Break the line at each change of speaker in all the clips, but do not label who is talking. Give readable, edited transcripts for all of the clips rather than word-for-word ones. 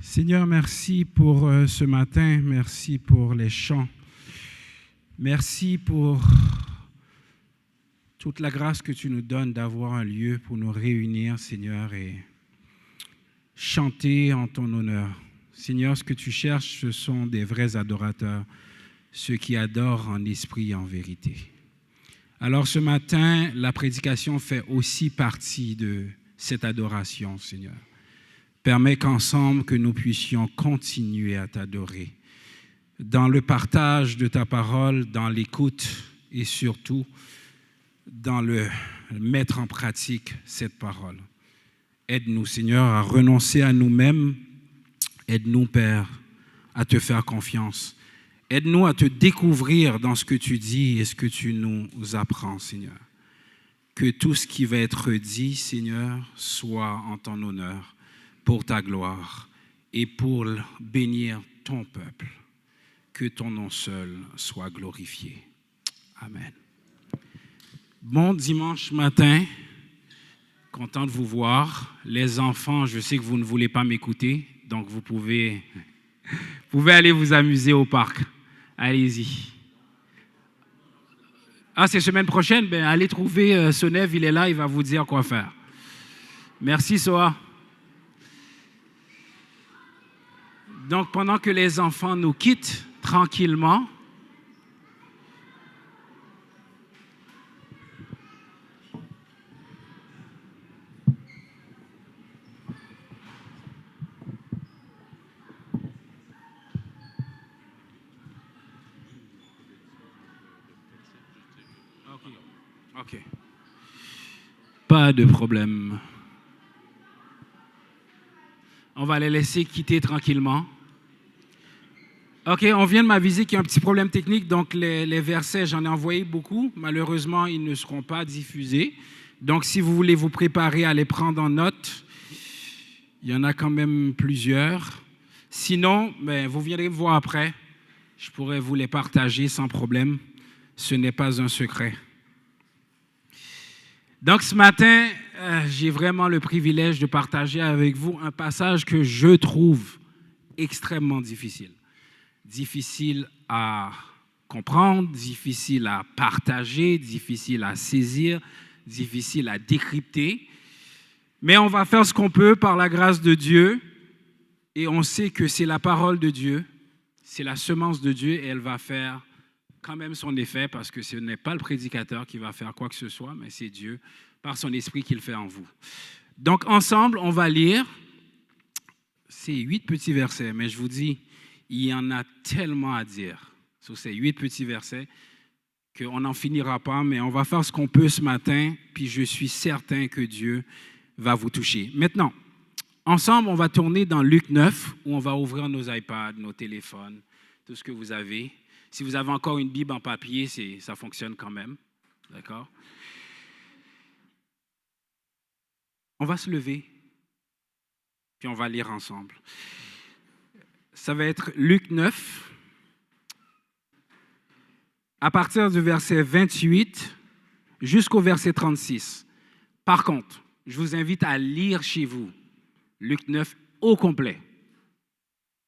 Seigneur, merci pour ce matin, merci pour les chants, merci pour toute la grâce que tu nous donnes d'avoir un lieu pour nous réunir, Seigneur, et chanter en ton honneur. Seigneur, ce que tu cherches, ce sont des vrais adorateurs, ceux qui adorent en esprit et en vérité. Alors ce matin, la prédication fait aussi partie de cette adoration, Seigneur. Permets qu'ensemble, que nous puissions continuer à t'adorer dans le partage de ta parole, dans l'écoute et surtout dans le mettre en pratique cette parole. Aide-nous, Seigneur, à renoncer à nous-mêmes. Aide-nous, Père, à te faire confiance. Aide-nous à te découvrir dans ce que tu dis et ce que tu nous apprends, Seigneur. Que tout ce qui va être dit, Seigneur, soit en ton honneur, pour ta gloire et pour bénir ton peuple. Que ton nom seul soit glorifié. Amen. Bon dimanche matin, content de vous voir. Les enfants, je sais que vous ne voulez pas m'écouter, donc vous pouvez aller vous amuser au parc. Allez-y. Ah, c'est semaine prochaine? Ben, allez trouver Sonev, il est là, il va vous dire quoi faire. Merci, Soa. Donc, pendant que les enfants nous quittent tranquillement, OK. Pas de problème. On va les laisser quitter tranquillement. OK, on vient de m'aviser qu'il y a un petit problème technique, donc les versets, j'en ai envoyé beaucoup. Malheureusement, ils ne seront pas diffusés. Donc, si vous voulez vous préparer à les prendre en note, il y en a quand même plusieurs. Sinon, vous viendrez me voir après. Je pourrais vous les partager sans problème. Ce n'est pas un secret. Donc, ce matin, j'ai vraiment le privilège de partager avec vous un passage que je trouve extrêmement difficile. Difficile à comprendre, difficile à partager, difficile à saisir, difficile à décrypter. Mais on va faire ce qu'on peut par la grâce de Dieu et on sait que c'est la parole de Dieu, c'est la semence de Dieu et elle va faire quand même son effet parce que ce n'est pas le prédicateur qui va faire quoi que ce soit, mais c'est Dieu par son esprit qui le fait en vous. Donc ensemble, on va lire ces 8 petits versets, mais je vous dis, il y en a tellement à dire sur ces 8 petits versets qu'on n'en finira pas, mais on va faire ce qu'on peut ce matin, puis je suis certain que Dieu va vous toucher. Maintenant, ensemble, on va tourner dans Luc 9, où on va ouvrir nos iPads, nos téléphones, tout ce que vous avez. Si vous avez encore une Bible en papier, ça fonctionne quand même. D'accord? On va se lever, puis on va lire ensemble. Ça va être Luc 9, à partir du verset 28 jusqu'au verset 36. Par contre, je vous invite à lire chez vous Luc 9 au complet.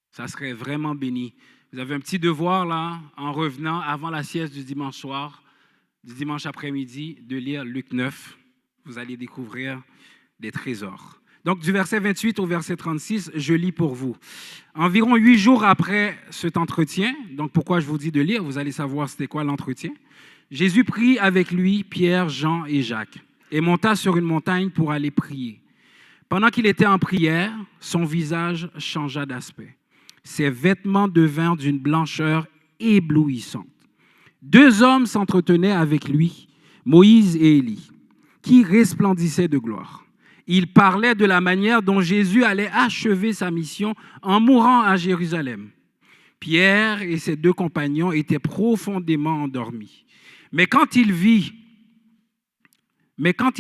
Ça serait vraiment béni. Vous avez un petit devoir là, en revenant avant la sieste du dimanche soir, du dimanche après-midi, de lire Luc 9. Vous allez découvrir des trésors. Donc, du verset 28 au verset 36, je lis pour vous. Environ 8 jours après cet entretien, donc pourquoi je vous dis de lire, vous allez savoir c'était quoi l'entretien. Jésus prit avec lui Pierre, Jean et Jacques et monta sur une montagne pour aller prier. Pendant qu'il était en prière, son visage changea d'aspect. Ses vêtements devinrent d'une blancheur éblouissante. 2 hommes s'entretenaient avec lui, Moïse et Élie, qui resplendissaient de gloire. Il parlait de la manière dont Jésus allait achever sa mission en mourant à Jérusalem. Pierre et ses 2 compagnons étaient profondément endormis. Mais quand ils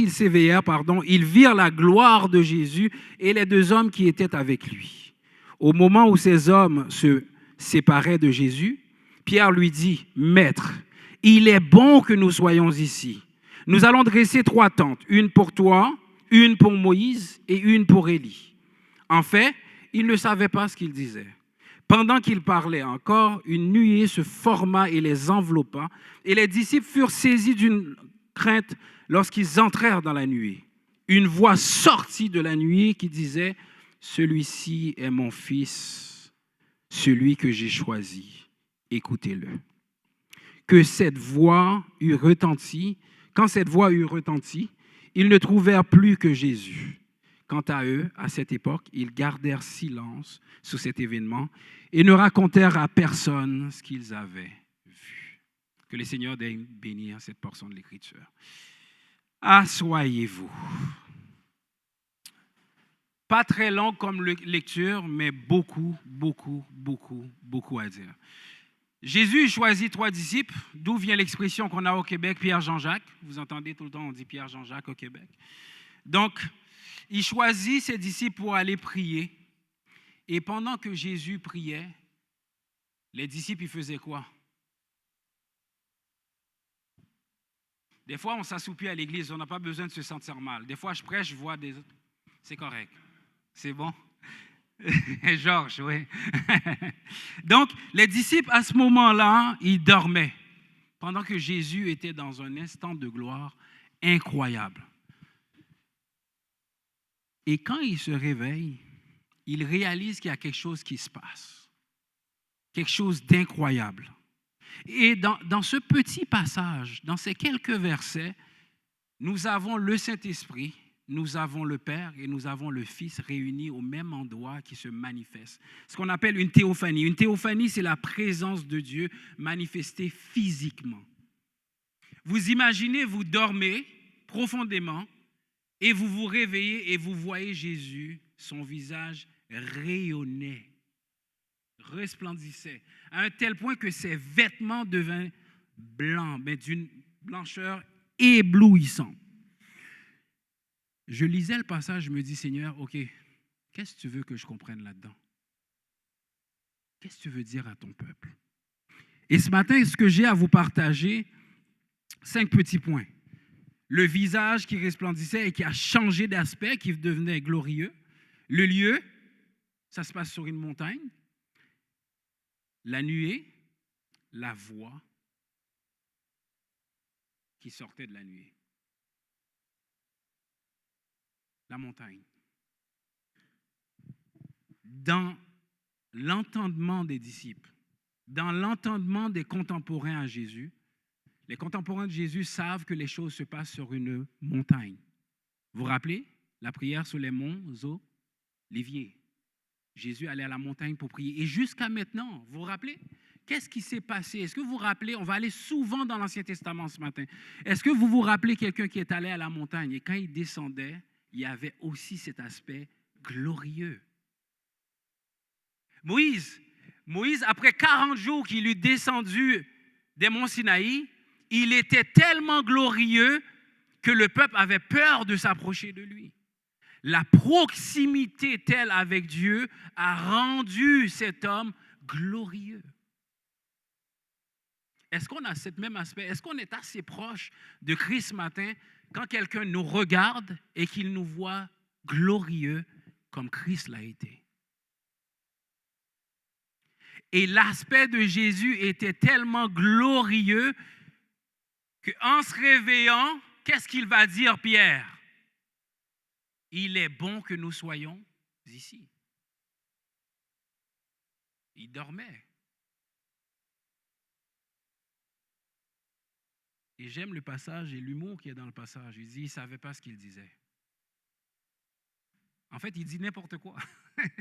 s'éveillèrent, ils virent la gloire de Jésus et les 2 hommes qui étaient avec lui. Au moment où ces hommes se séparaient de Jésus, Pierre lui dit, « Maître, il est bon que nous soyons ici. Nous allons dresser 3 tentes, une pour toi, une pour Moïse et une pour Élie. » En fait, il ne savait pas ce qu'il disait. Pendant qu'il parlait encore, une nuée se forma et les enveloppa, et les disciples furent saisis d'une crainte lorsqu'ils entrèrent dans la nuée. Une voix sortit de la nuée qui disait, « Celui-ci est mon fils, celui que j'ai choisi. Écoutez-le. » Que cette voix eut retenti, quand cette voix eut retenti, ils ne trouvèrent plus que Jésus. Quant à eux, à cette époque, ils gardèrent silence sur cet événement et ne racontèrent à personne ce qu'ils avaient vu. Que le Seigneur daigne bénir cette portion de l'Écriture. Asseyez-vous. Pas très long comme lecture, mais beaucoup à dire. Jésus choisit 3 disciples, d'où vient l'expression qu'on a au Québec, Pierre-Jean-Jacques. Vous entendez tout le temps, on dit Pierre-Jean-Jacques au Québec. Donc, il choisit ses disciples pour aller prier. Et pendant que Jésus priait, les disciples, ils faisaient quoi? Des fois, on s'assoupit à l'église, on n'a pas besoin de se sentir mal. Des fois, je prêche, je vois des autres. C'est correct. C'est bon? Georges, oui. Donc, les disciples, à ce moment-là, ils dormaient, pendant que Jésus était dans un instant de gloire incroyable. Et quand ils se réveillent, ils réalisent qu'il y a quelque chose qui se passe, quelque chose d'incroyable. Et dans ce petit passage, dans ces quelques versets, nous avons le Saint-Esprit, nous avons le Père et nous avons le Fils réunis au même endroit qui se manifestent. Ce qu'on appelle une théophanie. Une théophanie, c'est la présence de Dieu manifestée physiquement. Vous imaginez, vous dormez profondément et vous vous réveillez et vous voyez Jésus, son visage rayonnait, resplendissait, à un tel point que ses vêtements devinrent blancs, mais d'une blancheur éblouissante. Je lisais le passage, je me dis, Seigneur, OK, qu'est-ce que tu veux que je comprenne là-dedans? Qu'est-ce que tu veux dire à ton peuple? Et ce matin, ce que j'ai à vous partager, 5 petits points. Le visage qui resplendissait et qui a changé d'aspect, qui devenait glorieux. Le lieu, ça se passe sur une montagne. La nuée, la voix qui sortait de la nuée. La montagne. Dans l'entendement des disciples, dans l'entendement des contemporains à Jésus, les contemporains de Jésus savent que les choses se passent sur une montagne. Vous vous rappelez la prière sur les monts Oliviers. Jésus allait à la montagne pour prier. Et jusqu'à maintenant, vous vous rappelez? Qu'est-ce qui s'est passé? Est-ce que vous vous rappelez? On va aller souvent dans l'Ancien Testament ce matin. Est-ce que vous vous rappelez quelqu'un qui est allé à la montagne et quand il descendait, il y avait aussi cet aspect glorieux? Moïse, après 40 jours qu'il eut descendu des monts Sinaï, il était tellement glorieux que le peuple avait peur de s'approcher de lui. La proximité telle avec Dieu a rendu cet homme glorieux. Est-ce qu'on a ce même aspect? Est-ce qu'on est assez proche de Christ ce matin quand quelqu'un nous regarde et qu'il nous voit glorieux comme Christ l'a été? Et l'aspect de Jésus était tellement glorieux qu'en se réveillant, qu'est-ce qu'il va dire, Pierre? Il est bon que nous soyons ici. Il dormait. Et j'aime le passage et l'humour qui est dans le passage. Il dit, il ne savait pas ce qu'il disait. En fait, il dit n'importe quoi.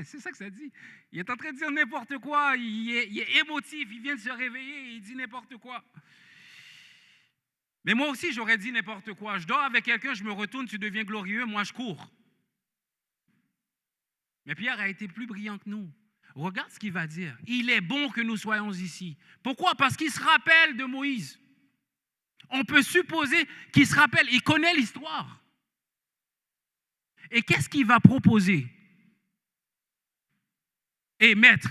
C'est ça que ça dit. Il est en train de dire n'importe quoi. Il est émotif. Il vient de se réveiller et il dit n'importe quoi. Mais moi aussi, j'aurais dit n'importe quoi. Je dors avec quelqu'un, je me retourne, tu deviens glorieux, moi je cours. Mais Pierre a été plus brillant que nous. Regarde ce qu'il va dire. Il est bon que nous soyons ici. Pourquoi? Parce qu'il se rappelle de Moïse. On peut supposer qu'il se rappelle. Il connaît l'histoire. Et qu'est-ce qu'il va proposer? Et maître,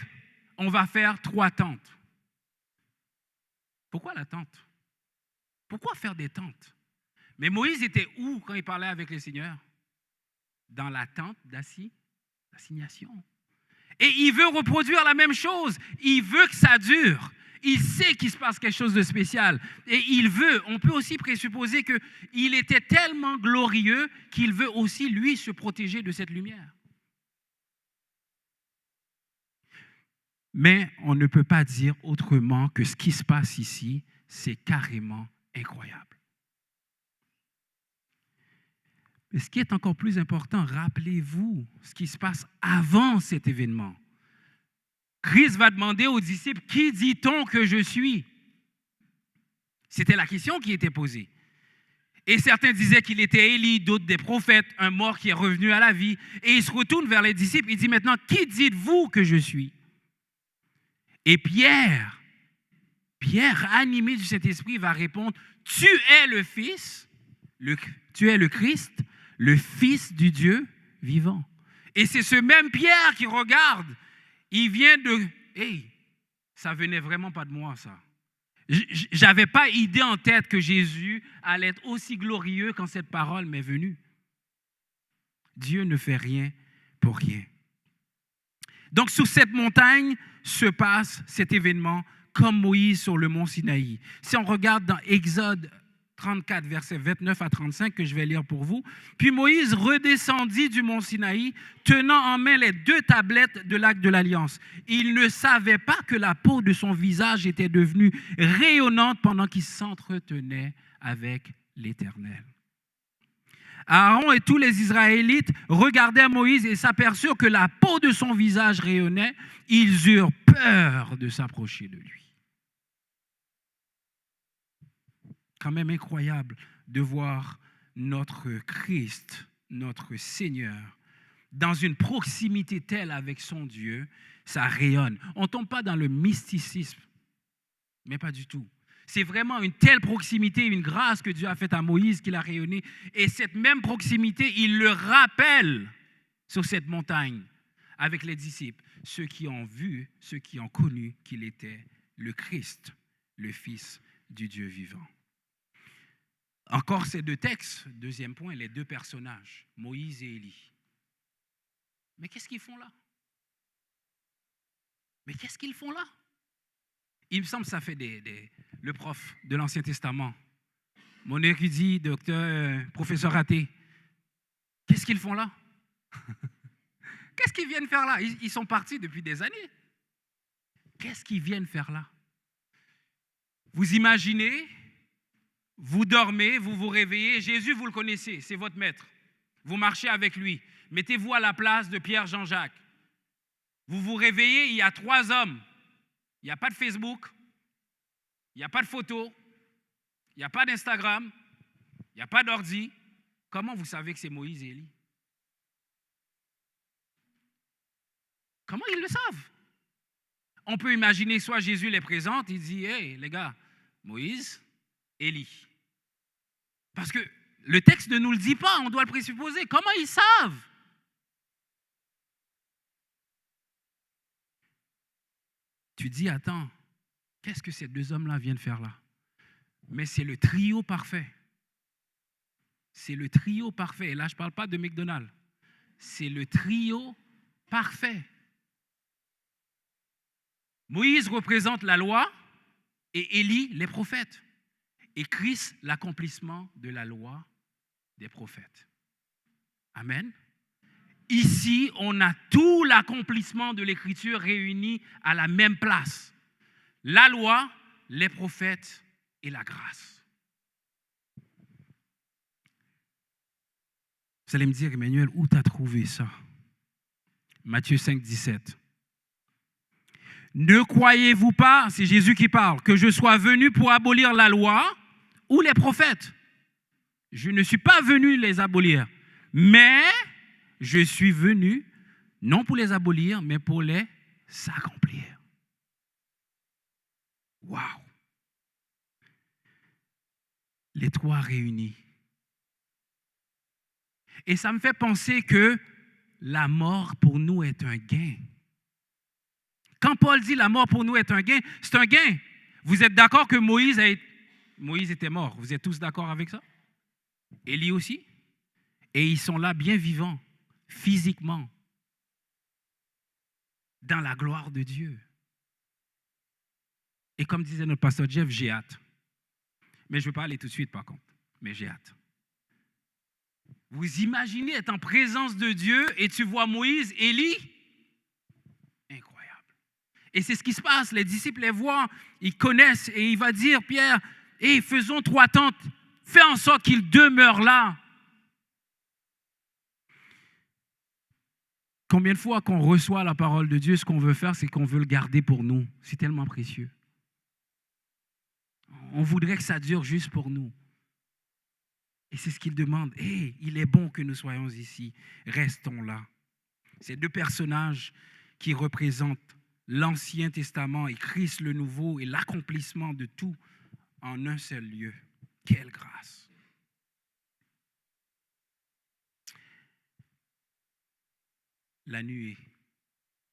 on va faire 3 tentes. Pourquoi la tente? Pourquoi faire des tentes? Mais Moïse était où quand il parlait avec le Seigneur? Dans la tente d'assignation. Et il veut reproduire la même chose. Il veut que ça dure. Il sait qu'il se passe quelque chose de spécial. Et il veut, on peut aussi présupposer qu'il était tellement glorieux qu'il veut aussi, lui, se protéger de cette lumière. Mais on ne peut pas dire autrement que ce qui se passe ici, c'est carrément incroyable. Mais ce qui est encore plus important, rappelez-vous ce qui se passe avant cet événement. Christ va demander aux disciples, « Qui dit-on que je suis ?» C'était la question qui était posée. Et certains disaient qu'il était Élie, d'autres des prophètes, un mort qui est revenu à la vie. Et il se retourne vers les disciples, il dit maintenant, « Qui dites-vous que je suis ?» Et Pierre, animé du Saint-Esprit, va répondre, « Tu es le Fils, tu es le Christ, le Fils du Dieu vivant. » Et c'est ce même Pierre qui regarde. Il vient de... Hey, ça venait vraiment pas de moi, ça. J'avais pas idée en tête que Jésus allait être aussi glorieux quand cette parole m'est venue. Dieu ne fait rien pour rien. Donc, sur cette montagne se passe cet événement comme Moïse sur le mont Sinaï. Si on regarde dans Exode 34, versets 29 à 35, que je vais lire pour vous. « Puis Moïse redescendit du mont Sinaï, tenant en main les 2 tablettes de l'acte de l'Alliance. Il ne savait pas que la peau de son visage était devenue rayonnante pendant qu'il s'entretenait avec l'Éternel. Aaron et tous les Israélites regardaient Moïse et s'aperçurent que la peau de son visage rayonnait. Ils eurent peur de s'approcher de lui. » Quand même incroyable de voir notre Christ, notre Seigneur, dans une proximité telle avec son Dieu, ça rayonne. On ne tombe pas dans le mysticisme, mais pas du tout. C'est vraiment une telle proximité, une grâce que Dieu a faite à Moïse qu'il a rayonné. Et cette même proximité, il le rappelle sur cette montagne avec les disciples, ceux qui ont vu, ceux qui ont connu qu'il était le Christ, le Fils du Dieu vivant. Encore ces 2 textes, deuxième point, les 2 personnages, Moïse et Élie. Mais qu'est-ce qu'ils font là? Il me semble que ça fait le prof de l'Ancien Testament, mon érudit, docteur, professeur raté. Qu'est-ce qu'ils font là? Qu'est-ce qu'ils viennent faire là? Ils sont partis depuis des années. Qu'est-ce qu'ils viennent faire là? Vous imaginez, vous dormez, vous vous réveillez, Jésus, vous le connaissez, c'est votre maître. Vous marchez avec lui. Mettez-vous à la place de Pierre, Jean-Jacques. Vous vous réveillez, il y a 3 hommes. Il n'y a pas de Facebook, il n'y a pas de photo, il n'y a pas d'Instagram, il n'y a pas d'ordi. Comment vous savez que c'est Moïse et Élie? Comment ils le savent? On peut imaginer soit Jésus les présente, il dit, « Hey, les gars, Moïse, Élie. » Parce que le texte ne nous le dit pas, on doit le présupposer. Comment ils savent? Tu dis, attends, qu'est-ce que ces 2 hommes-là viennent faire là? Mais c'est le trio parfait. C'est le trio parfait. Et là, je ne parle pas de McDonald's. C'est le trio parfait. Moïse représente la loi et Élie les prophètes. Et Christ, l'accomplissement de la loi des prophètes. Amen. Ici, on a tout l'accomplissement de l'Écriture réuni à la même place. La loi, les prophètes et la grâce. Vous allez me dire, Emmanuel, où tu as trouvé ça? Matthieu 5, 17. Ne croyez-vous pas, c'est Jésus qui parle, que je sois venu pour abolir la loi ou les prophètes? Je ne suis pas venu les abolir, mais je suis venu non pour les abolir, mais pour les accomplir. Waouh! Les 3 réunis. Et ça me fait penser que la mort pour nous est un gain. Quand Paul dit la mort pour nous est un gain, c'est un gain. Vous êtes d'accord que Moïse était mort? Vous êtes tous d'accord avec ça? Élie aussi? Et ils sont là bien vivants, physiquement. dans la gloire de Dieu. Et comme disait notre pasteur Jeff, j'ai hâte. Mais je ne veux pas aller tout de suite par contre, mais j'ai hâte. Vous imaginez être en présence de Dieu et tu vois Moïse, Élie? Incroyable. Et c'est ce qui se passe. Les disciples les voient, ils connaissent et il va dire, Pierre, faisons 3 tentes. Fais en sorte qu'ils demeurent là. Combien de fois qu'on reçoit la parole de Dieu, ce qu'on veut faire, c'est qu'on veut le garder pour nous. C'est tellement précieux. On voudrait que ça dure juste pour nous. Et c'est ce qu'il demande. Il est bon que nous soyons ici. Restons là. Ces 2 personnages qui représentent l'Ancien Testament et Christ le Nouveau et l'accomplissement de tout en un seul lieu. Quelle grâce! La nuée.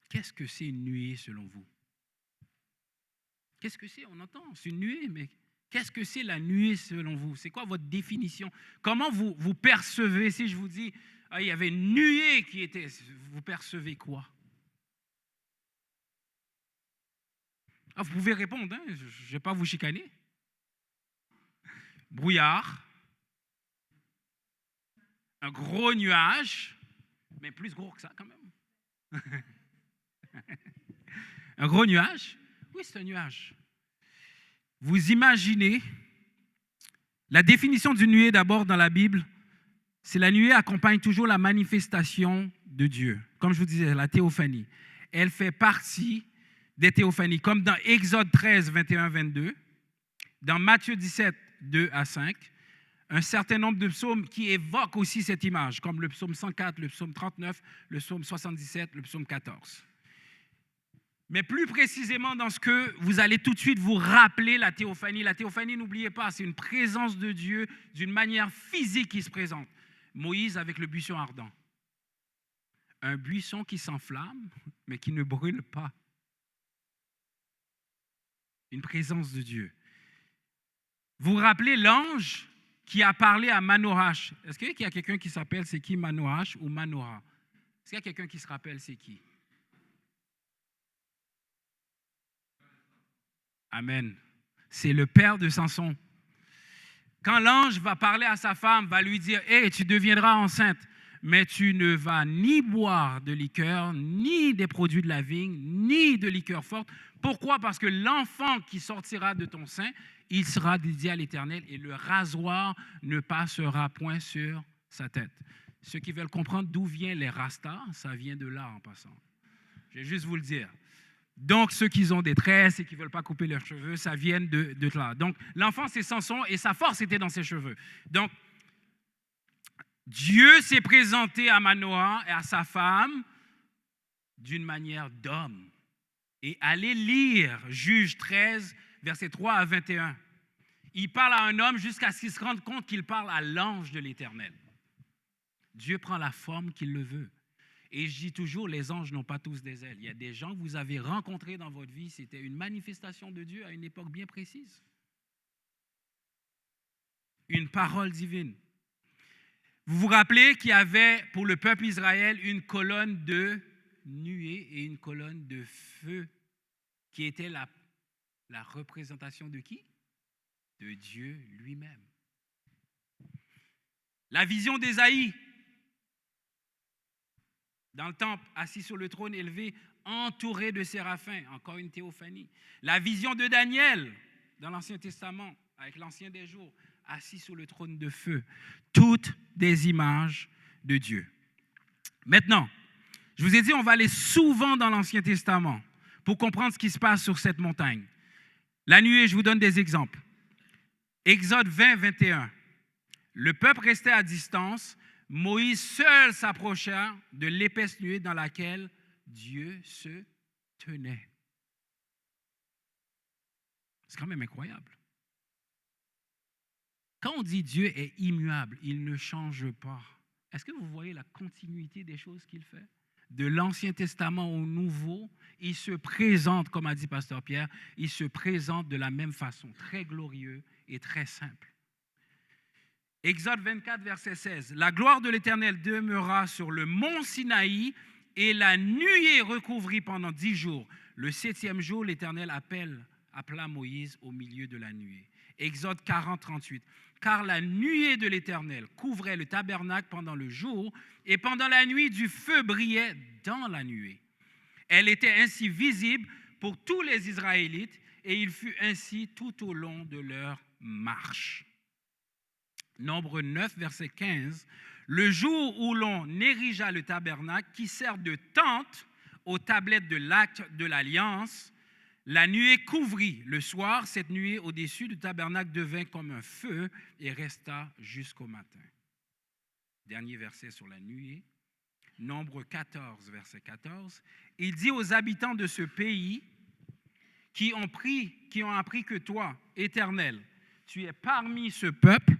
Qu'est-ce que c'est une nuée selon vous? Qu'est-ce que c'est? On entend, c'est une nuée, mais qu'est-ce que c'est la nuée selon vous? C'est quoi votre définition? Comment vous percevez, si je vous dis, il y avait une nuée qui était, vous percevez quoi? Vous pouvez répondre, hein? Je ne vais pas vous chicaner. Brouillard, un gros nuage, mais plus gros que ça quand même. Un gros nuage? Oui, c'est un nuage. Vous imaginez, la définition d'une nuée d'abord dans la Bible, c'est la nuée accompagne toujours la manifestation de Dieu. Comme je vous disais, la théophanie. Elle fait partie des théophanies, comme dans Exode 13, 21, 22, dans Matthieu 17, 2 à 5, un certain nombre de psaumes qui évoquent aussi cette image, comme le psaume 104, le psaume 39, le psaume 77, le psaume 14. Mais plus précisément dans ce que vous allez tout de suite vous rappeler la théophanie. La théophanie, n'oubliez pas, c'est une présence de Dieu d'une manière physique qui se présente. Moïse avec le buisson ardent. Un buisson qui s'enflamme, mais qui ne brûle pas. Une présence de Dieu. Vous vous rappelez l'ange qui a parlé à Manoach? Est-ce qu'il y a quelqu'un qui s'appelle, c'est qui, Manoach ou Manoah? Est-ce qu'il y a quelqu'un qui se rappelle, c'est qui? Amen. C'est le père de Samson. Quand l'ange va parler à sa femme, va lui dire, tu deviendras enceinte, mais tu ne vas ni boire de liqueur, ni des produits de la vigne, ni de liqueur forte. Pourquoi? Parce que l'enfant qui sortira de ton sein, il sera dédié à l'Éternel et le rasoir ne passera point sur sa tête. Ceux qui veulent comprendre d'où viennent les rastas, ça vient de là en passant. Je vais juste vous le dire. Donc, ceux qui ont des tresses et qui ne veulent pas couper leurs cheveux, ça vient de là. Donc, l'enfant, c'est Samson et sa force était dans ses cheveux. Donc, Dieu s'est présenté à Manoah et à sa femme d'une manière d'homme. Et allez lire Juge 13, versets 3 à 21. Il parle à un homme jusqu'à ce qu'il se rende compte qu'il parle à l'ange de l'Éternel. Dieu prend la forme qu'il le veut. Et je dis toujours, les anges n'ont pas tous des ailes. Il y a des gens que vous avez rencontrés dans votre vie, c'était une manifestation de Dieu à une époque bien précise. Une parole divine. Vous vous rappelez qu'il y avait pour le peuple Israël une colonne de nuée et une colonne de feu qui était la représentation de qui? De Dieu lui-même. La vision d'Ésaïe. Dans le temple, assis sur le trône élevé, entouré de séraphins, encore une théophanie. La vision de Daniel, dans l'Ancien Testament, avec l'Ancien des jours, assis sur le trône de feu. Toutes des images de Dieu. Maintenant, je vous ai dit, on va aller souvent dans l'Ancien Testament pour comprendre ce qui se passe sur cette montagne. La nuée, je vous donne des exemples. Exode 20, 21. Le peuple restait à distance. Moïse seul s'approcha de l'épaisse nuée dans laquelle Dieu se tenait. C'est quand même incroyable. Quand on dit Dieu est immuable, il ne change pas. Est-ce que vous voyez la continuité des choses qu'il fait? De l'Ancien Testament au Nouveau, il se présente, comme a dit Pasteur Pierre, il se présente de la même façon, très glorieux et très simple. Exode 24, verset 16. La gloire de l'Éternel demeura sur le mont Sinaï et la nuée recouvrit pendant 10 jours. Le 7e jour, l'Éternel appela Moïse au milieu de la nuée. Exode 40, 38. Car la nuée de l'Éternel couvrait le tabernacle pendant le jour, et pendant la nuit, du feu brillait dans la nuée. Elle était ainsi visible pour tous les Israélites, et il fut ainsi tout au long de leur marche. Nombre 9, verset 15. Le jour où l'on érigea le tabernacle qui sert de tente aux tablettes de l'acte de l'alliance, la nuée couvrit. Le soir, cette nuée au-dessus du tabernacle devint comme un feu et resta jusqu'au matin. Dernier verset sur la nuée. Nombre 14, verset 14. Il dit aux habitants de ce pays qui ont appris que toi, Éternel, tu es parmi ce peuple,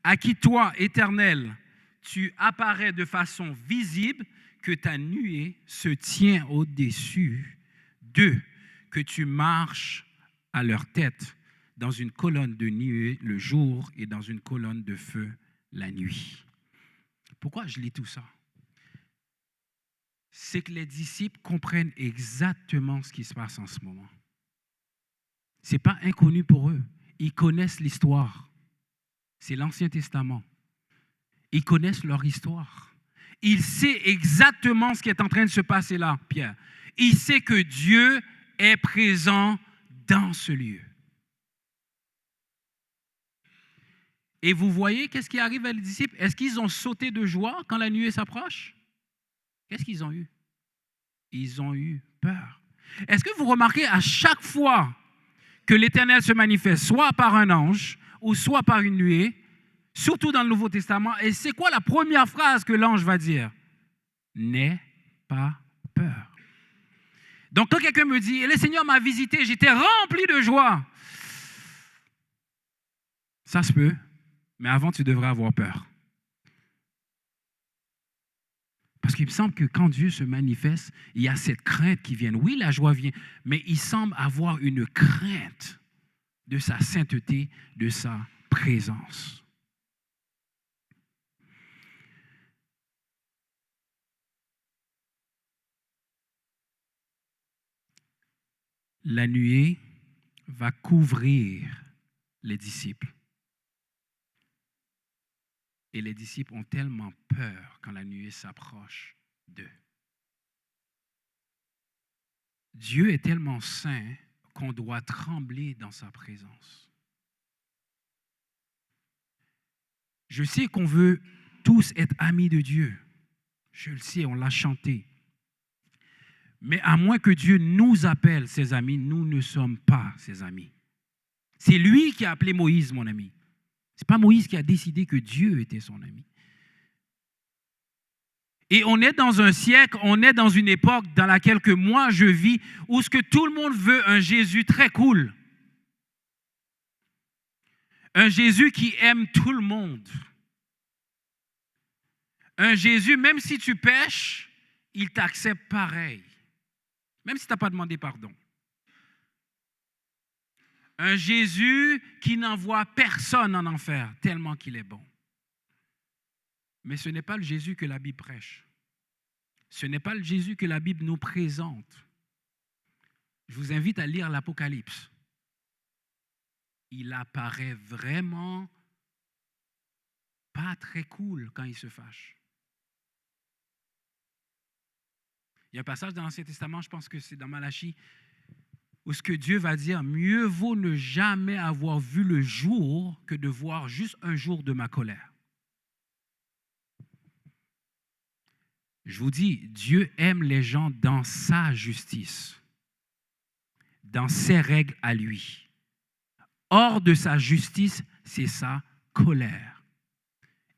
à qui toi, Éternel, tu apparais de façon visible, que ta nuée se tient au-dessus d'eux, que tu marches à leur tête dans une colonne de nuée le jour et dans une colonne de feu la nuit. Pourquoi je lis tout ça? C'est que les disciples comprennent exactement ce qui se passe en ce moment. Ce n'est pas inconnu pour eux. Ils connaissent l'histoire. C'est l'Ancien Testament. Ils connaissent leur histoire. Ils savent exactement ce qui est en train de se passer là, Pierre. Ils savent que Dieu est présent dans ce lieu. Et vous voyez qu'est-ce qui arrive à les disciples? Est-ce qu'ils ont sauté de joie quand la nuée s'approche? Qu'est-ce qu'ils ont eu? Ils ont eu peur. Est-ce que vous remarquez à chaque fois que l'Éternel se manifeste, soit par un ange ou soit par une nuée, surtout dans le Nouveau Testament, et c'est quoi la première phrase que l'ange va dire? N'aie pas peur. Donc quand quelqu'un me dit, le Seigneur m'a visité, j'étais rempli de joie. Ça se peut, mais avant tu devrais avoir peur. Parce qu'il me semble que quand Dieu se manifeste, il y a cette crainte qui vient. Oui, la joie vient, mais il semble avoir une crainte de sa sainteté, de sa présence. La nuée va couvrir les disciples. Et les disciples ont tellement peur quand la nuée s'approche d'eux. Dieu est tellement saint qu'on doit trembler dans sa présence. Je sais qu'on veut tous être amis de Dieu. Je le sais, on l'a chanté. Mais à moins que Dieu nous appelle ses amis, nous ne sommes pas ses amis. C'est lui qui a appelé Moïse, mon ami. Ce n'est pas Moïse qui a décidé que Dieu était son ami. Et on est dans un siècle, on est dans une époque dans laquelle que moi je vis, où ce que tout le monde veut, un Jésus très cool. Un Jésus qui aime tout le monde. Un Jésus, même si tu pèches, il t'accepte pareil. Même si tu n'as pas demandé pardon. Un Jésus qui n'envoie personne en enfer, tellement qu'il est bon. Mais ce n'est pas le Jésus que la Bible prêche. Ce n'est pas le Jésus que la Bible nous présente. Je vous invite à lire l'Apocalypse. Il apparaît vraiment pas très cool quand il se fâche. Il y a un passage dans l'Ancien Testament, je pense que c'est dans Malachie, où ce que Dieu va dire, mieux vaut ne jamais avoir vu le jour que de voir juste un jour de ma colère. Je vous dis, Dieu aime les gens dans sa justice, dans ses règles à lui. Hors de sa justice, c'est sa colère.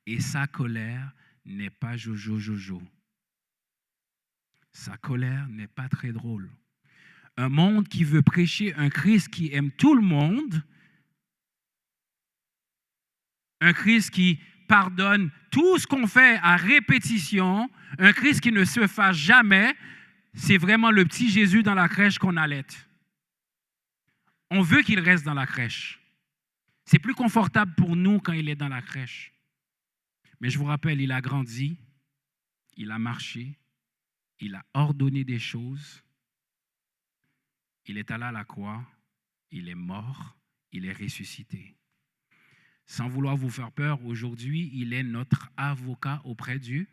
Et sa colère n'est pas jojo. Sa colère n'est pas très drôle. Un monde qui veut prêcher un Christ qui aime tout le monde, un Christ qui pardonne tout ce qu'on fait à répétition, un Christ qui ne se fâche jamais, c'est vraiment le petit Jésus dans la crèche qu'on allaite. On veut qu'il reste dans la crèche. C'est plus confortable pour nous quand il est dans la crèche. Mais je vous rappelle, il a grandi, il a marché, il a ordonné des choses, il est allé à la croix, il est mort, il est ressuscité. Sans vouloir vous faire peur, aujourd'hui, il est notre avocat auprès de Dieu.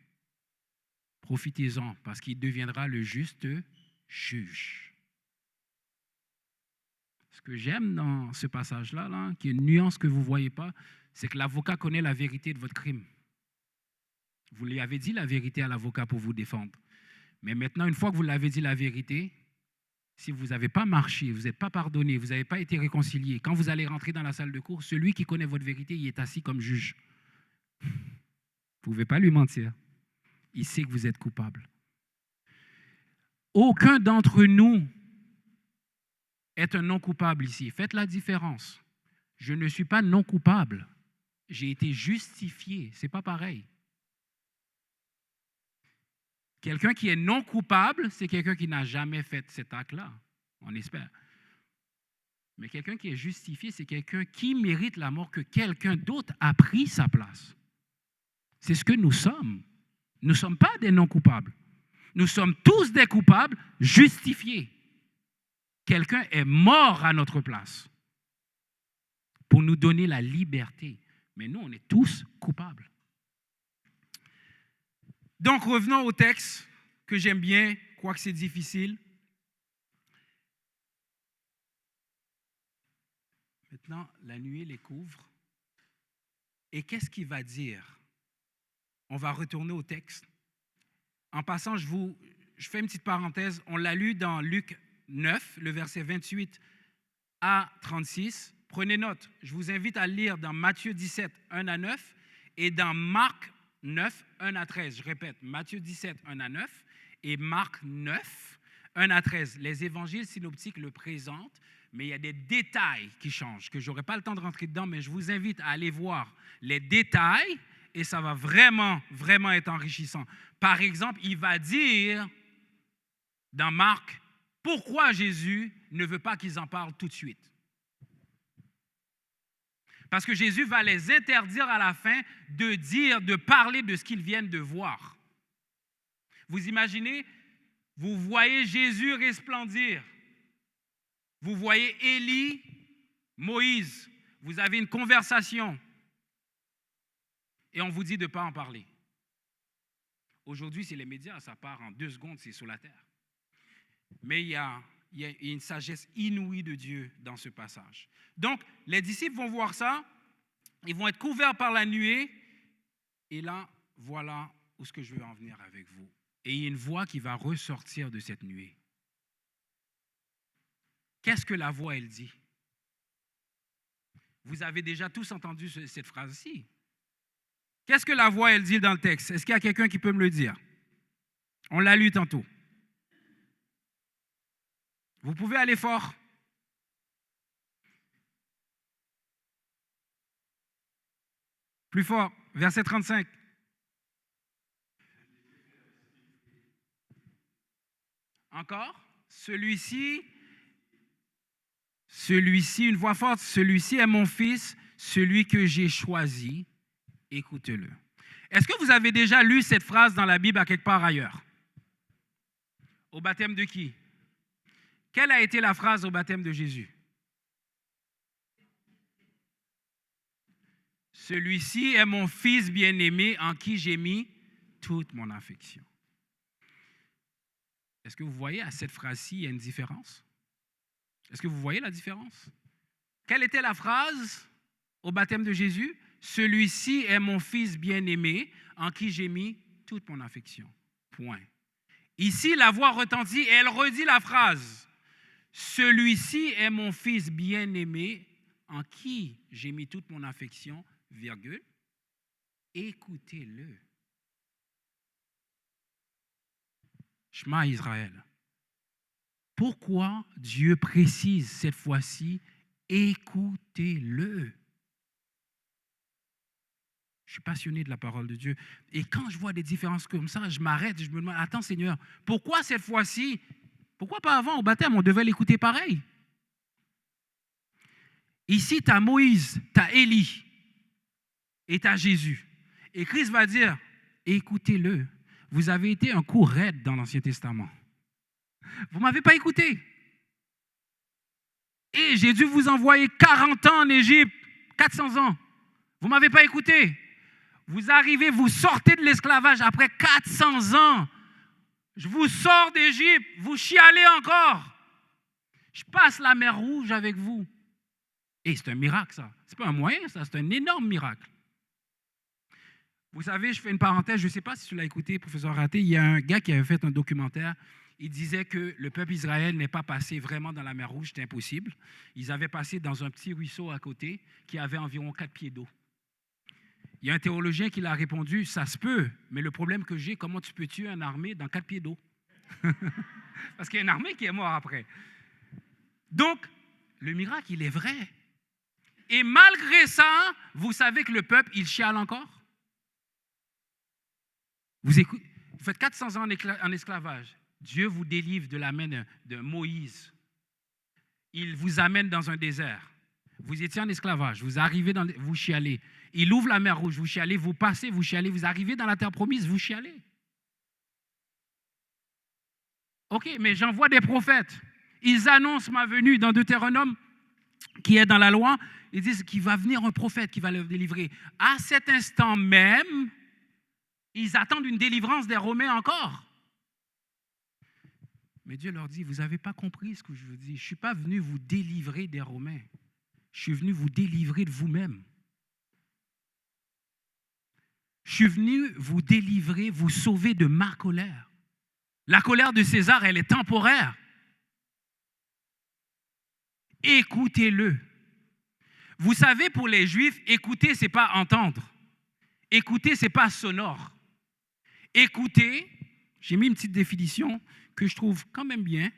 Profitez-en, parce qu'il deviendra le juste juge. Ce que j'aime dans ce passage-là, qui est une nuance que vous ne voyez pas, c'est que l'avocat connaît la vérité de votre crime. Vous lui avez dit la vérité à l'avocat pour vous défendre. Mais maintenant, une fois que vous l'avez dit la vérité, si vous n'avez pas marché, vous n'êtes pas pardonné, vous n'avez pas été réconcilié, quand vous allez rentrer dans la salle de cour, celui qui connaît votre vérité, il est assis comme juge. Vous ne pouvez pas lui mentir. Il sait que vous êtes coupable. Aucun d'entre nous est un non-coupable ici. Faites la différence. Je ne suis pas non-coupable. J'ai été justifié. Ce n'est pas pareil. Quelqu'un qui est non-coupable, c'est quelqu'un qui n'a jamais fait cet acte-là. On espère. Mais quelqu'un qui est justifié, c'est quelqu'un qui mérite la mort, que quelqu'un d'autre a pris sa place. C'est ce que nous sommes. Nous ne sommes pas des non-coupables. Nous sommes tous des coupables justifiés. Quelqu'un est mort à notre place pour nous donner la liberté. Mais nous, on est tous coupables. Donc, revenons au texte que j'aime bien, quoique c'est difficile. Maintenant, la nuée les couvre. Et qu'est-ce qu'il va dire? On va retourner au texte. En passant, je fais une petite parenthèse. On l'a lu dans Luc 9, le verset 28 à 36. Prenez note. Je vous invite à lire dans Matthieu 17, 1 à 9 et dans Marc 9, 1 à 13. Je répète, Matthieu 17, 1 à 9 et Marc 9, 1 à 13. Les évangiles synoptiques le présentent, mais il y a des détails qui changent, que je n'aurai pas le temps de rentrer dedans, mais je vous invite à aller voir les détails et ça va vraiment, vraiment être enrichissant. Par exemple, il va dire dans Marc, pourquoi Jésus ne veut pas qu'ils en parlent tout de suite. Parce que Jésus va les interdire à la fin de parler de ce qu'ils viennent de voir. Vous imaginez, vous voyez Jésus resplendir. Vous voyez Élie, Moïse. Vous avez une conversation. Et on vous dit de ne pas en parler. Aujourd'hui, c'est les médias, ça part en 2 secondes, c'est sur la terre. Mais il y a une sagesse inouïe de Dieu dans ce passage. Donc, les disciples vont voir ça, ils vont être couverts par la nuée, et là, voilà où ce que je veux en venir avec vous. Et il y a une voix qui va ressortir de cette nuée. Qu'est-ce que la voix, elle dit? Vous avez déjà tous entendu cette phrase-ci. Qu'est-ce que la voix, elle dit dans le texte? Est-ce qu'il y a quelqu'un qui peut me le dire? On l'a lu tantôt. Vous pouvez aller fort. Plus fort. Verset 35. Encore. Celui-ci, une voix forte, celui-ci est mon fils, celui que j'ai choisi. Écoutez-le. Est-ce que vous avez déjà lu cette phrase dans la Bible à quelque part ailleurs? Au baptême de qui? Quelle a été la phrase au baptême de Jésus? Celui-ci est mon fils bien-aimé en qui j'ai mis toute mon affection. Est-ce que vous voyez à cette phrase-ci, il y a une différence? Est-ce que vous voyez la différence? Quelle était la phrase au baptême de Jésus? Celui-ci est mon fils bien-aimé en qui j'ai mis toute mon affection. Point. Ici, la voix retentit et elle redit la phrase. Celui-ci est mon fils bien-aimé en qui j'ai mis toute mon affection, virgule. Écoutez-le. Shema Israël. Pourquoi Dieu précise cette fois-ci, écoutez-le? Je suis passionné de la parole de Dieu. Et quand je vois des différences comme ça, je m'arrête et je me demande, attends Seigneur, pourquoi cette fois-ci, pourquoi pas avant au baptême, on devait l'écouter pareil? Ici, tu as Moïse, tu as Élie et tu as Jésus. Et Christ va dire, écoutez-le. vous avez été un coup raide dans l'Ancien Testament. Vous ne m'avez pas écouté. Et j'ai dû vous envoyer 40 ans en Égypte, 400 ans. Vous ne m'avez pas écouté. Vous arrivez, vous sortez de l'esclavage après 400 ans. Je vous sors d'Égypte, vous chialez encore. Je passe la mer Rouge avec vous. Et c'est un miracle, ça. Ce n'est pas un moyen, ça, c'est un énorme miracle. Vous savez, je fais une parenthèse, je ne sais pas si tu l'as écouté, professeur Raté, il y a un gars qui avait fait un documentaire. Il disait que le peuple Israël n'est pas passé vraiment dans la mer Rouge, c'était impossible. Ils avaient passé dans un petit ruisseau à côté qui avait environ 4 pieds d'eau. Il y a un théologien qui l'a répondu, ça se peut, mais le problème que j'ai, comment tu peux tuer une armée dans 4 pieds d'eau? Parce qu'il y a une armée qui est morte après. Donc, le miracle, il est vrai. Et malgré ça, vous savez que le peuple, il chiale encore. Vous faites 400 ans en esclavage. Dieu vous délivre de la main de Moïse. Il vous amène dans un désert. Vous étiez en esclavage, vous arrivez vous chialez. Il ouvre la mer Rouge, vous chialez, vous passez, vous chialez, vous arrivez dans la terre promise, vous chialez. Ok, mais j'envoie des prophètes. Ils annoncent ma venue dans Deutéronome, qui est dans la loi. Ils disent qu'il va venir un prophète qui va le délivrer. À cet instant même, ils attendent une délivrance des Romains encore. Mais Dieu leur dit, vous n'avez pas compris ce que je vous dis. Je ne suis pas venu vous délivrer des Romains. Je suis venu vous délivrer de vous-même. Je suis venu vous délivrer, vous sauver de ma colère. La colère de César, elle est temporaire. Écoutez-le. Vous savez, pour les Juifs, écouter, ce n'est pas entendre. Écouter, ce n'est pas sonore. Écouter, j'ai mis une petite définition que je trouve quand même bien.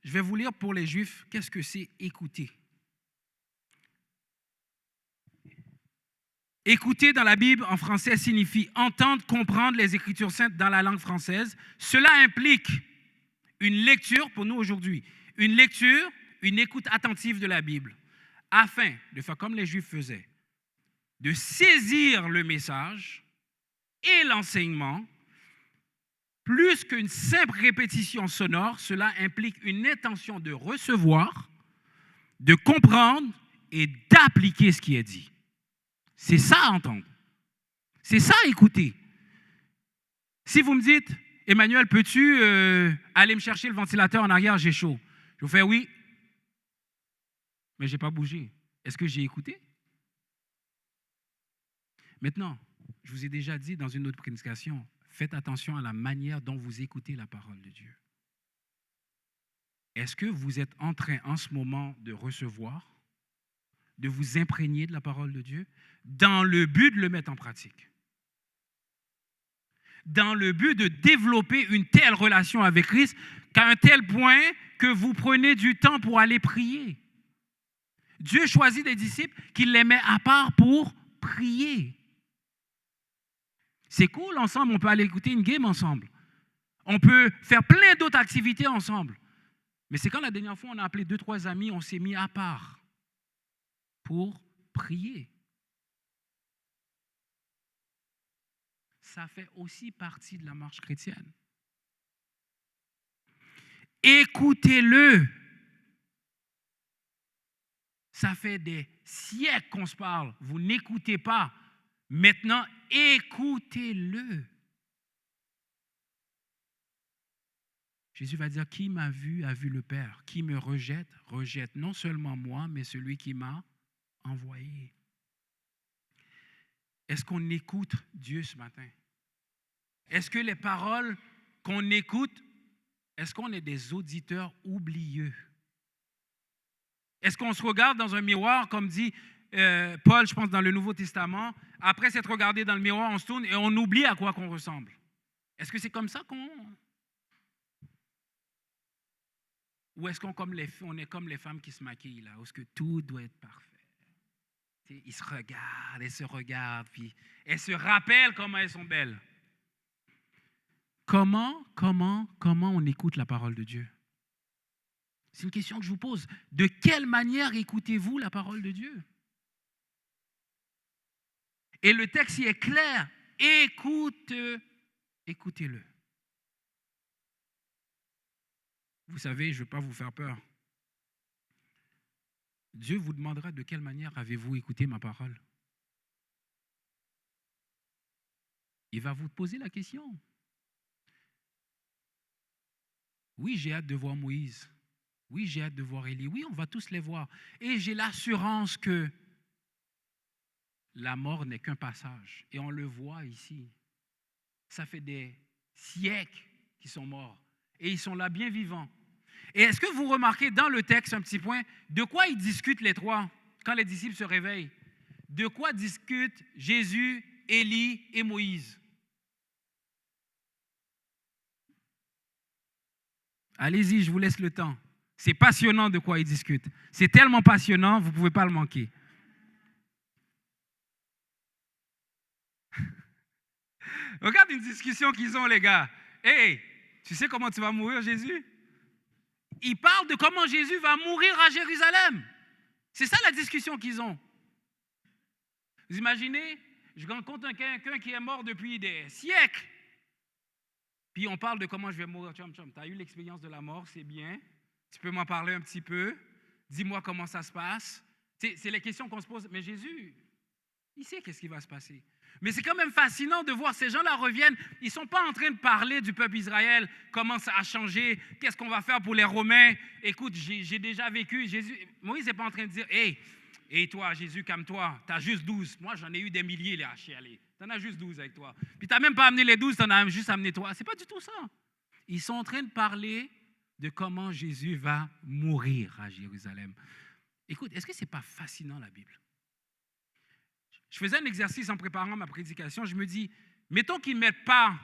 Je vais vous lire pour les Juifs, qu'est-ce que c'est écouter. Écouter dans la Bible en français signifie entendre, comprendre les Écritures saintes dans la langue française. Cela implique une lecture, pour nous aujourd'hui, une lecture, une écoute attentive de la Bible, afin de faire comme les Juifs faisaient, de saisir le message et l'enseignement. Plus qu'une simple répétition sonore, cela implique une intention de recevoir, de comprendre et d'appliquer ce qui est dit. C'est ça entendre. C'est ça écouter. Si vous me dites, Emmanuel, peux-tu aller me chercher le ventilateur en arrière, j'ai chaud? Je vous fais oui, mais je n'ai pas bougé. Est-ce que j'ai écouté? Maintenant, je vous ai déjà dit dans une autre prédication, faites attention à la manière dont vous écoutez la parole de Dieu. Est-ce que vous êtes en train en ce moment de recevoir, de vous imprégner de la parole de Dieu, dans le but de le mettre en pratique? Dans le but de développer une telle relation avec Christ qu'à un tel point que vous prenez du temps pour aller prier. Dieu choisit des disciples qu'il les met à part pour prier. C'est cool, ensemble, on peut aller écouter une game ensemble. On peut faire plein d'autres activités ensemble. Mais c'est quand la dernière fois, on a appelé 2-3 amis, on s'est mis à part pour prier. Ça fait aussi partie de la marche chrétienne. Écoutez-le. Ça fait des siècles qu'on se parle. Vous n'écoutez pas. Maintenant, écoutez-le. Jésus va dire, qui m'a vu a vu le Père. Qui me rejette, rejette non seulement moi, mais celui qui m'a envoyé. Est-ce qu'on écoute Dieu ce matin? Est-ce que les paroles qu'on écoute, est-ce qu'on est des auditeurs oublieux? Est-ce qu'on se regarde dans un miroir, comme dit Paul, je pense, dans le Nouveau Testament, après s'être regardé dans le miroir, on se tourne et on oublie à quoi qu'on ressemble? Est-ce que c'est comme ça qu'on... Ou est-ce qu'on on est comme les femmes qui se maquillent, là, où est-ce que tout doit être parfait? Ils se regardent, elles se regardent, puis elles se rappellent comment elles sont belles. Comment on écoute la parole de Dieu? C'est une question que je vous pose. De quelle manière écoutez-vous la parole de Dieu? Et le texte y est clair. Écoutez-le. Vous savez, je ne veux pas vous faire peur. Dieu vous demandera de quelle manière avez-vous écouté ma parole. Il va vous poser la question. Oui, j'ai hâte de voir Moïse. Oui, j'ai hâte de voir Élie. Oui, on va tous les voir. Et j'ai l'assurance que la mort n'est qu'un passage. Et on le voit ici. Ça fait des siècles qu'ils sont morts. Et ils sont là bien vivants. Et est-ce que vous remarquez dans le texte un petit point, de quoi ils discutent les trois quand les disciples se réveillent? De quoi discutent Jésus, Élie et Moïse? Allez-y, je vous laisse le temps. C'est passionnant de quoi ils discutent. C'est tellement passionnant, vous ne pouvez pas le manquer. Regarde une discussion qu'ils ont, les gars. Hey, tu sais comment tu vas mourir, Jésus? Ils parlent de comment Jésus va mourir à Jérusalem. C'est ça la discussion qu'ils ont. Vous imaginez? Je rencontre quelqu'un qui est mort depuis des siècles. Puis on parle de comment je vais mourir. Tu as eu l'expérience de la mort, c'est bien. Tu peux m'en parler un petit peu. Dis-moi comment ça se passe. C'est les questions qu'on se pose. Mais Jésus, il sait qu'est-ce qui va se passer. Mais c'est quand même fascinant de voir ces gens-là reviennent. Ils ne sont pas en train de parler du peuple Israël, comment ça a changé, qu'est-ce qu'on va faire pour les Romains. Écoute, j'ai déjà vécu. Moïse n'est pas en train de dire, hey, toi, Jésus, calme-toi, tu as juste 12. Moi, j'en ai eu des milliers, les chialés. Tu en as juste 12 avec toi. Puis tu n'as même pas amené les 12, tu en as juste amené 3. Ce n'est pas du tout ça. Ils sont en train de parler de comment Jésus va mourir à Jérusalem. Écoute, est-ce que ce n'est pas fascinant, la Bible? Je faisais un exercice en préparant ma prédication. Je me dis, mettons qu'ils ne mettent pas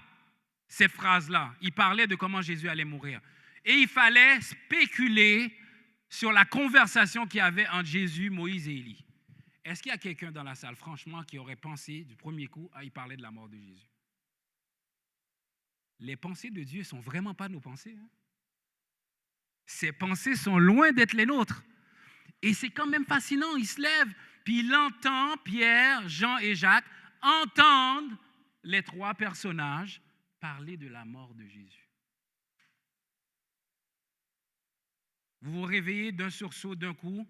ces phrases-là. Ils parlaient de comment Jésus allait mourir. Et il fallait spéculer sur la conversation qu'il y avait entre Jésus, Moïse et Élie. Est-ce qu'il y a quelqu'un dans la salle, franchement, qui aurait pensé du premier coup à y parler de la mort de Jésus? Les pensées de Dieu ne sont vraiment pas nos pensées. Hein? Ses pensées sont loin d'être les nôtres. Et c'est quand même fascinant. Il se lève, puis il entend Pierre, Jean et Jacques entendre les trois personnages parler de la mort de Jésus. Vous vous réveillez d'un sursaut, d'un coup.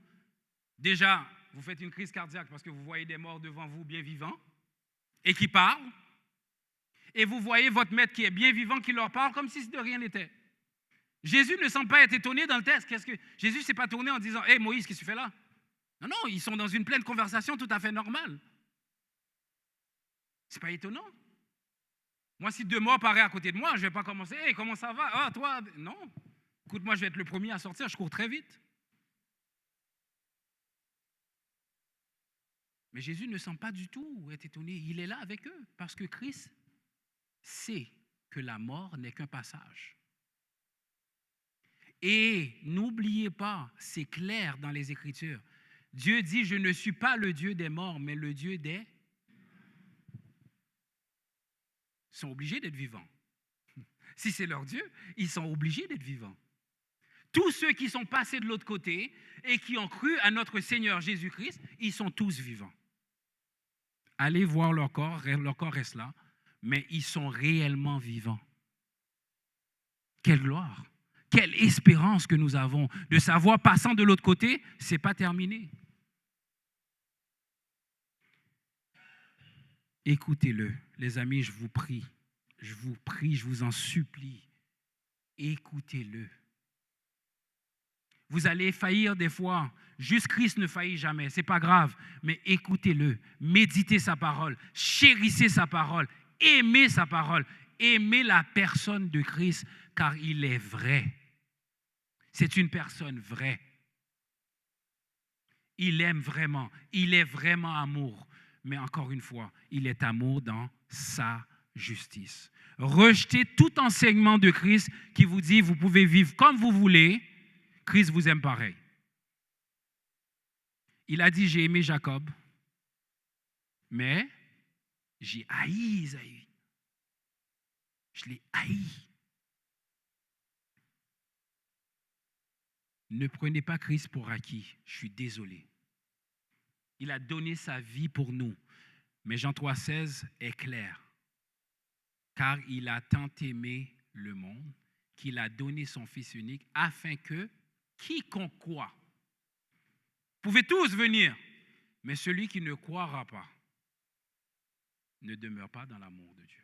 Déjà, vous faites une crise cardiaque parce que vous voyez des morts devant vous bien vivants et qui parlent. Et vous voyez votre maître qui est bien vivant qui leur parle comme si de rien n'était. Jésus ne semble pas être étonné dans le texte. Jésus ne s'est pas tourné en disant « Hey Moïse, qu'est-ce que tu fais là ?» Non, non, ils sont dans une pleine conversation tout à fait normale. Ce n'est pas étonnant. Moi, si deux morts paraissent à côté de moi, je ne vais pas commencer « Hey, comment ça va? Ah, toi ?» Non. Écoute, moi, je vais être le premier à sortir, je cours très vite. Mais Jésus ne semble pas du tout être étonné. Il est là avec eux parce que Christ sait que la mort n'est qu'un passage. Et n'oubliez pas, c'est clair dans les Écritures. Dieu dit, je ne suis pas le Dieu des morts, mais le Dieu des... Ils sont obligés d'être vivants. Si c'est leur Dieu, ils sont obligés d'être vivants. Tous ceux qui sont passés de l'autre côté et qui ont cru à notre Seigneur Jésus-Christ, ils sont tous vivants. Allez voir leur corps reste là, mais ils sont réellement vivants. Quelle gloire! Quelle espérance que nous avons de savoir, passant de l'autre côté, ce n'est pas terminé. Écoutez-le, les amis, je vous prie, je vous en supplie, écoutez-le. Vous allez faillir des fois, juste Christ ne faillit jamais, ce n'est pas grave, mais écoutez-le, méditez sa parole, chérissez sa parole, aimez sa parole, aimez la personne de Christ, car il est vrai. C'est une personne vraie. Il aime vraiment. Il est vraiment amour. Mais encore une fois, il est amour dans sa justice. Rejetez tout enseignement de Christ qui vous dit vous pouvez vivre comme vous voulez. Christ vous aime pareil. Il a dit j'ai aimé Jacob, mais j'ai haï Isaïe. Je l'ai haï. Ne prenez pas Christ pour acquis. Je suis désolé. Il a donné sa vie pour nous. Mais Jean 3,16 est clair. Car il a tant aimé le monde qu'il a donné son Fils unique afin que quiconque croit. Vous pouvez tous venir, mais celui qui ne croira pas ne demeure pas dans l'amour de Dieu.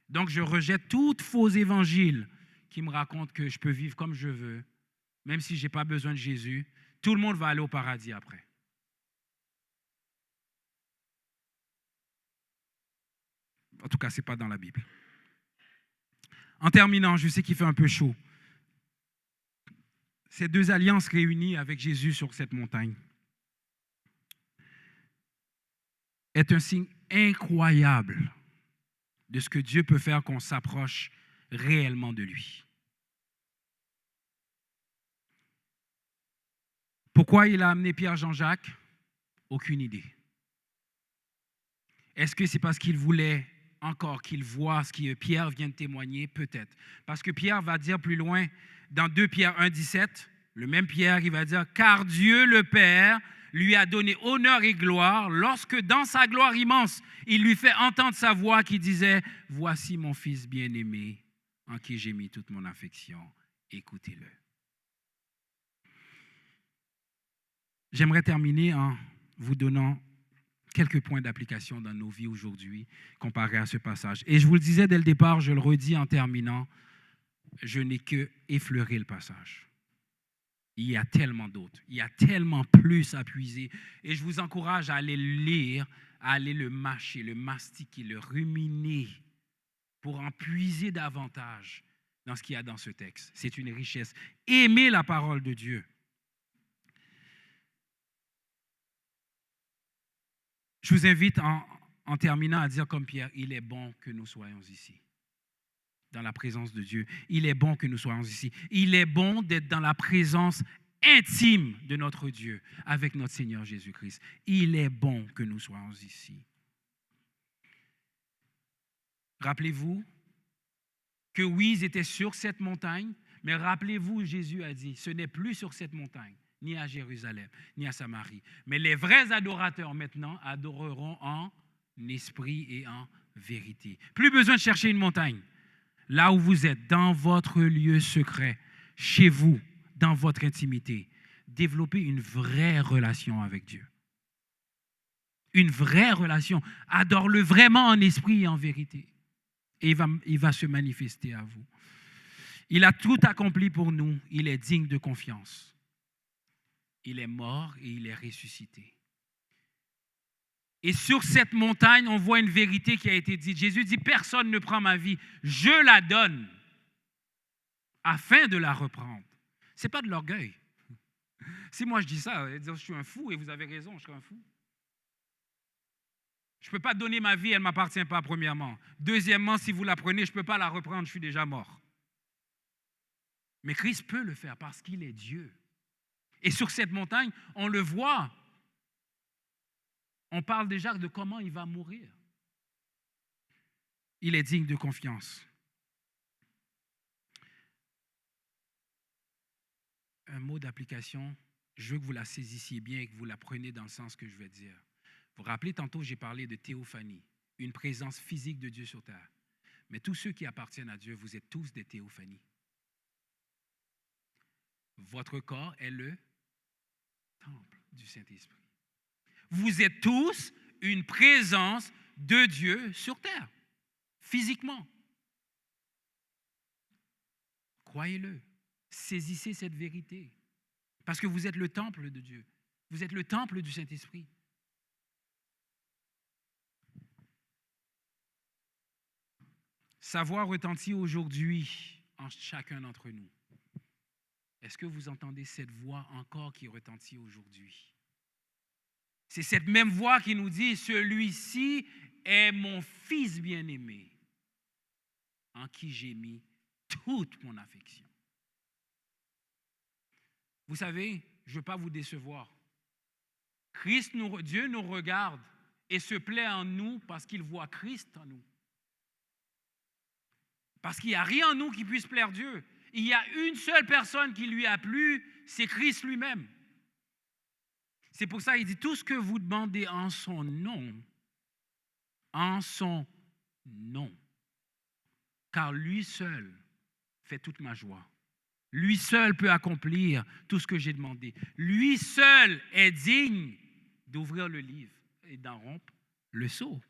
Donc je rejette tout faux évangile qui me raconte que je peux vivre comme je veux, même si je n'ai pas besoin de Jésus. Tout le monde va aller au paradis après. En tout cas, ce n'est pas dans la Bible. En terminant, je sais qu'il fait un peu chaud. Ces deux alliances réunies avec Jésus sur cette montagne est un signe incroyable de ce que Dieu peut faire qu'on s'approche réellement de lui. Pourquoi il a amené Pierre, Jean-Jacques? Aucune idée. Est-ce que c'est parce qu'il voulait encore qu'il voit ce que Pierre vient de témoigner? Peut-être. Parce que Pierre va dire plus loin, dans 2 Pierre 1,17, le même Pierre, il va dire « Car Dieu le Père lui a donné honneur et gloire lorsque dans sa gloire immense, il lui fait entendre sa voix qui disait « Voici mon Fils bien-aimé, en qui j'ai mis toute mon affection, écoutez-le. » J'aimerais terminer en vous donnant quelques points d'application dans nos vies aujourd'hui comparés à ce passage. Et je vous le disais dès le départ, je le redis en terminant, je n'ai que effleuré le passage. Il y a tellement d'autres, il y a tellement plus à puiser. Et je vous encourage à aller le lire, à aller le mâcher, le mastiquer, le ruminer pour en puiser davantage dans ce qu'il y a dans ce texte. C'est une richesse. Aimez la parole de Dieu. Je vous invite en terminant à dire comme Pierre, il est bon que nous soyons ici, dans la présence de Dieu. Il est bon que nous soyons ici. Il est bon d'être dans la présence intime de notre Dieu avec notre Seigneur Jésus-Christ. Il est bon que nous soyons ici. Rappelez-vous que oui, ils étaient sur cette montagne, mais rappelez-vous, Jésus a dit, ce n'est plus sur cette montagne, ni à Jérusalem, ni à Samarie. Mais les vrais adorateurs maintenant adoreront en esprit et en vérité. Plus besoin de chercher une montagne. Là où vous êtes, dans votre lieu secret, chez vous, dans votre intimité, développez une vraie relation avec Dieu. Une vraie relation. Adore-le vraiment en esprit et en vérité. Et il va se manifester à vous. Il a tout accompli pour nous. Il est digne de confiance. Il est mort et il est ressuscité. Et sur cette montagne, on voit une vérité qui a été dite. Jésus dit, personne ne prend ma vie, je la donne afin de la reprendre. Ce n'est pas de l'orgueil. Si moi je dis ça, je suis un fou et vous avez raison, je suis un fou. Je ne peux pas donner ma vie, elle ne m'appartient pas premièrement. Deuxièmement, si vous la prenez, je ne peux pas la reprendre, je suis déjà mort. Mais Christ peut le faire parce qu'il est Dieu. Et sur cette montagne, on le voit. On parle déjà de comment il va mourir. Il est digne de confiance. Un mot d'application, je veux que vous la saisissiez bien et que vous la preniez dans le sens que je vais dire. Vous vous rappelez, tantôt, j'ai parlé de théophanie, une présence physique de Dieu sur terre. Mais tous ceux qui appartiennent à Dieu, vous êtes tous des théophanies. Votre corps est le temple du Saint-Esprit. Vous êtes tous une présence de Dieu sur terre, physiquement. Croyez-le, saisissez cette vérité, parce que vous êtes le temple de Dieu. Vous êtes le temple du Saint-Esprit. Sa voix retentit aujourd'hui en chacun d'entre nous. Est-ce que vous entendez cette voix encore qui retentit aujourd'hui? C'est cette même voix qui nous dit, celui-ci est mon Fils bien-aimé, en qui j'ai mis toute mon affection. Vous savez, je ne veux pas vous décevoir. Dieu nous regarde et se plaît en nous parce qu'il voit Christ en nous. Parce qu'il n'y a rien en nous qui puisse plaire Dieu. Il y a une seule personne qui lui a plu, c'est Christ lui-même. C'est pour ça qu'il dit, tout ce que vous demandez en son nom, en son Non. Car lui seul fait toute ma joie. Lui seul peut accomplir tout ce que j'ai demandé. Lui seul est digne d'ouvrir le livre et d'en rompre le sceau.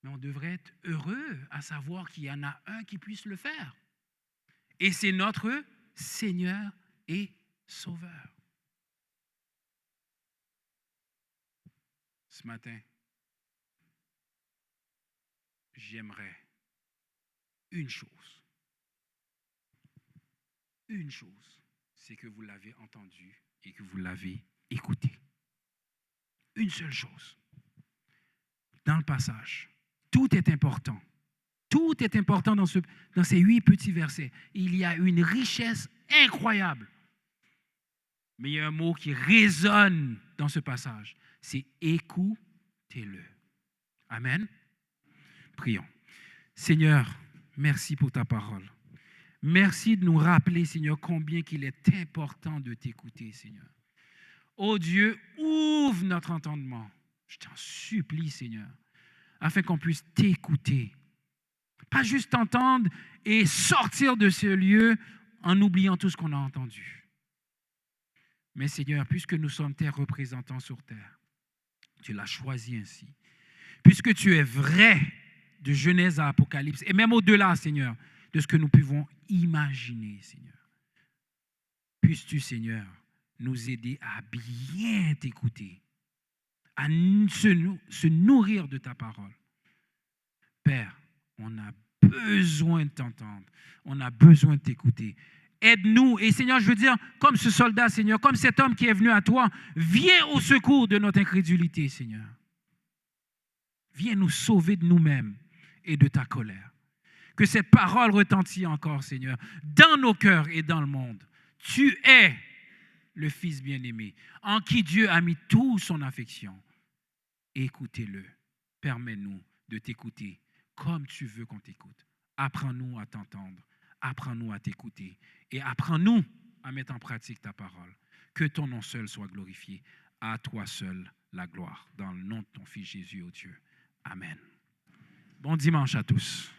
Mais on devrait être heureux à savoir qu'il y en a un qui puisse le faire. Et c'est notre Seigneur et Sauveur. Ce matin, j'aimerais une chose. Une chose, c'est que vous l'avez entendu et que vous l'avez écouté. Une seule chose. Dans le passage, tout est important. Tout est important dans ces 8 petits versets. Il y a une richesse incroyable. Mais il y a un mot qui résonne dans ce passage. C'est écoutez-le. Amen. Prions. Seigneur, merci pour ta parole. Merci de nous rappeler, Seigneur, combien qu'il est important de t'écouter, Seigneur. Oh Dieu, ouvre notre entendement. Je t'en supplie, Seigneur, afin qu'on puisse t'écouter. Pas juste t'entendre et sortir de ce lieu en oubliant tout ce qu'on a entendu. Mais Seigneur, puisque nous sommes tes représentants sur terre, tu l'as choisi ainsi. Puisque tu es vrai de Genèse à Apocalypse, et même au-delà, Seigneur, de ce que nous pouvons imaginer, Seigneur. Puisses-tu, Seigneur, nous aider à bien t'écouter, à se nourrir de ta parole. Père, on a besoin de t'entendre, on a besoin de t'écouter. Aide-nous. Et Seigneur, je veux dire, comme ce soldat, Seigneur, comme cet homme qui est venu à toi, viens au secours de notre incrédulité, Seigneur. Viens nous sauver de nous-mêmes et de ta colère. Que cette parole retentisse encore, Seigneur, dans nos cœurs et dans le monde. Tu es le Fils bien-aimé, en qui Dieu a mis toute son affection. Écoutez-le. Permets-nous de t'écouter comme tu veux qu'on t'écoute. Apprends-nous à t'entendre. Apprends-nous à t'écouter. Et apprends-nous à mettre en pratique ta parole. Que ton nom seul soit glorifié. À toi seul la gloire. Dans le nom de ton Fils Jésus, ô Dieu. Amen. Bon dimanche à tous.